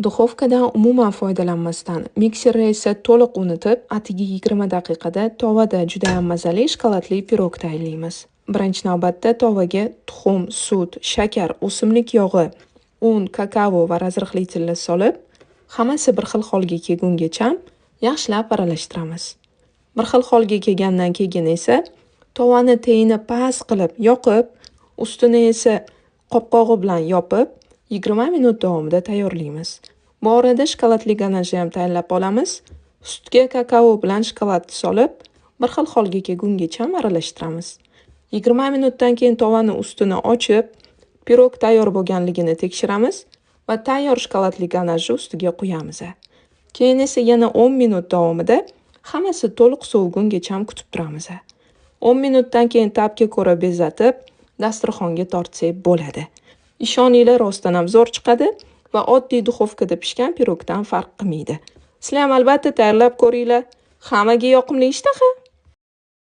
Duxovkadan umuman foydalanmasdan, mikserda esa to'liq unitib, atigi 20 daqiqada tovada juda ham mazali shokoladli pirog tayyorlaymiz. Birinchi navbatda tovaga tuxum, sut, shakar, o'simlik yog'i, un, kakao va razriqli tilla solib, hammasi bir xil holga kelgungacha yaxshilab aralashtiramiz. Bir xil holga kelgandan keyin esa tovani teyini past qilib yoqib, ustini esa qopqog'i bilan yopib, 20 minut davomida tayyorlaymiz. Bu orada shokoladli ganajni ham tayyorlab olamiz. Sutga kakao bilan shokoladni solib, bir xil holga kelgungacha aralashtiramiz. 20 minutdan keyin tovani ustini ochib, pirog tayyor bo'lganligini tekshiramiz va tayyor shokoladli ganajni ustiga quyamiz. Keyin esa yana 10 minut davomida hammasi to'liq sovigungacha kutib turamiz. 10 minutdan keyin ta'bga ko'ra bezatib, dasturxonga tortsak bo'ladi. Ishoninglar, rostdan ham zo'r chiqadi va oddiy duxovkada pishgan pirogdan farq qilmaydi. Sizlar ham albatta tayyorlab ko'ringlar. Hammaga yoqimli ishtaha!